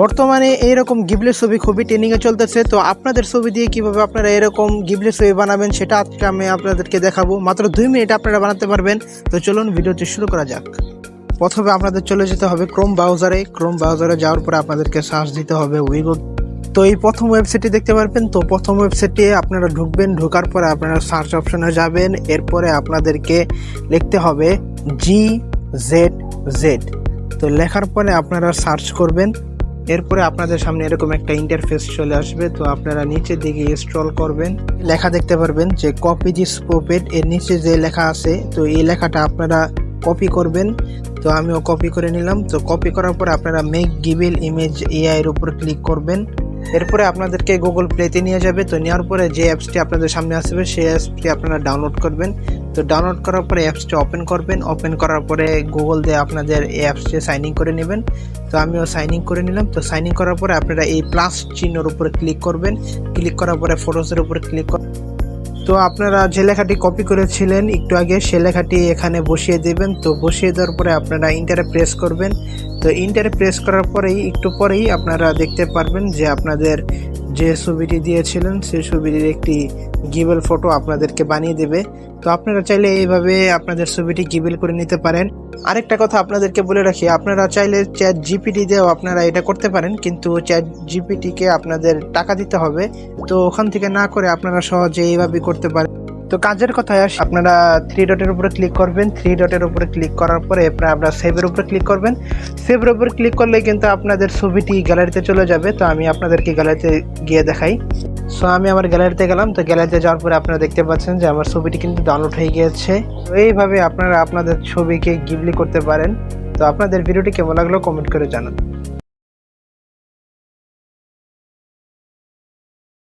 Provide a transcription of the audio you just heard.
বর্তমানে এইরকম গিবলি ছবি খুবই ট্রেন্ডিংয়ে চলতেছে। তো আপনাদের ছবি দিয়ে কিভাবে আপনারা এরকম গিবলি ছবি বানাবেন সেটা আজকে আমি আপনাদেরকে দেখাবো। মাত্র 2 মিনিট আপনারা বানাতে পারবেন। তো চলুন ভিডিওটি শুরু করা যাক। প্রথমে আপনাদের চলে যেতে হবে ক্রোম ব্রাউজারে যাওয়ার পরে আপনাদেরকে সার্চ দিতে হবে উইগো। তো এই প্রথম ওয়েবসাইটটি দেখতে পারবেন। তো প্রথম ওয়েবসাইটে আপনারা ঢুকবেন, ঢোকার পরে আপনারা সার্চ অপশনে যাবেন। এরপরে আপনাদেরকে লিখতে হবে GZZ। তো লেখার পরে আপনারা সার্চ করবেন। এরপরে আপনাদের সামনে এরকম একটা ইন্টারফেস চলে আসবে। তো আপনারা নিচের দিকে স্ক্রল করবেন, লেখা দেখতে পারবেন যে কপি দিস প্রপেট। এর নিচে যে লেখা আছে তো এই লেখাটা আপনারা কপি করবেন। তো আমিও কপি করে নিলাম। তো কপি করার পরে আপনারা মেক গিবল ইমেজ এআই এর উপর ক্লিক করবেন। এরপরে আপনাদেরকে গুগল প্লেতে নিয়ে যাবে। তো নেওয়ার পরে যে অ্যাপসটি আপনাদের সামনে আসবে সেই অ্যাপসটি আপনারা ডাউনলোড করবেন। তো ডাউনলোড করার পরে অ্যাপসটি ওপেন করবেন। ওপেন করার পরে গুগল দিয়ে আপনাদের এই অ্যাপসটি সাইন ইন করে নেবেন। তো আমিও সাইন ইন করে নিলাম। তো সাইন ইন করার পরে আপনারা এই প্লাস চিহ্নের উপরে ক্লিক করবেন। ক্লিক করার পরে ফটোসের উপরে ক্লিক করবেন। তো আপনারা যে লেখাটি কপি করেছিলেন একটু আগে সে লেখাটি এখানে বসিয়ে দেবেন। তো বসিয়ে দেওয়ার পরে আপনারা ইন্টারে প্রেস করবেন। তো ইন্টারে প্রেস করার পরেই একটু পরেই আপনারা দেখতে পারবেন যে আপনাদের যে ছবিটি দিয়েছিলেন সেই ছবিটির একটি গিবল ফটো আপনাদেরকে বানিয়ে দেবে। তো আপনারা চাইলে এইভাবে আপনাদের ছবিটি গিবল করে নিতে পারেন। আরেকটা কথা আপনাদেরকে বলে রাখি, আপনারা চাইলে চ্যাট জিপিটি দিয়েও আপনারা এটা করতে পারেন, কিন্তু চ্যাট জিপিটিকে আপনাদের টাকা দিতে হবে। তো ওখান থেকে না করে আপনারা সহজে এইভাবে করতে পারেন। তো কাজের কথায় আসি, আপনারা 3 ডটের উপরে ক্লিক করবেন। 3 ডটের উপরে ক্লিক করার পরে আপনারা সেভের উপরে ক্লিক করবেন। সেভের উপরে ক্লিক করলে কিন্তু আপনাদের ছবিটি গ্যালারিতে চলে যাবে। তো আমি আপনাদেরকে গ্যালারিতে গিয়ে দেখাই। সো আমি আমার গ্যালারিতে গেলাম। তো গ্যালারিতে যাওয়ার পরে আপনারা দেখতে পাচ্ছেন যে আমার ছবিটি কিন্তু ডাউনলোড হয়ে গিয়েছে। তো এইভাবে আপনারা আপনাদের ছবিকে গিবলি করতে পারেন। তো আপনাদের ভিডিওটি কেমন লাগলো কমেন্ট করে জানান।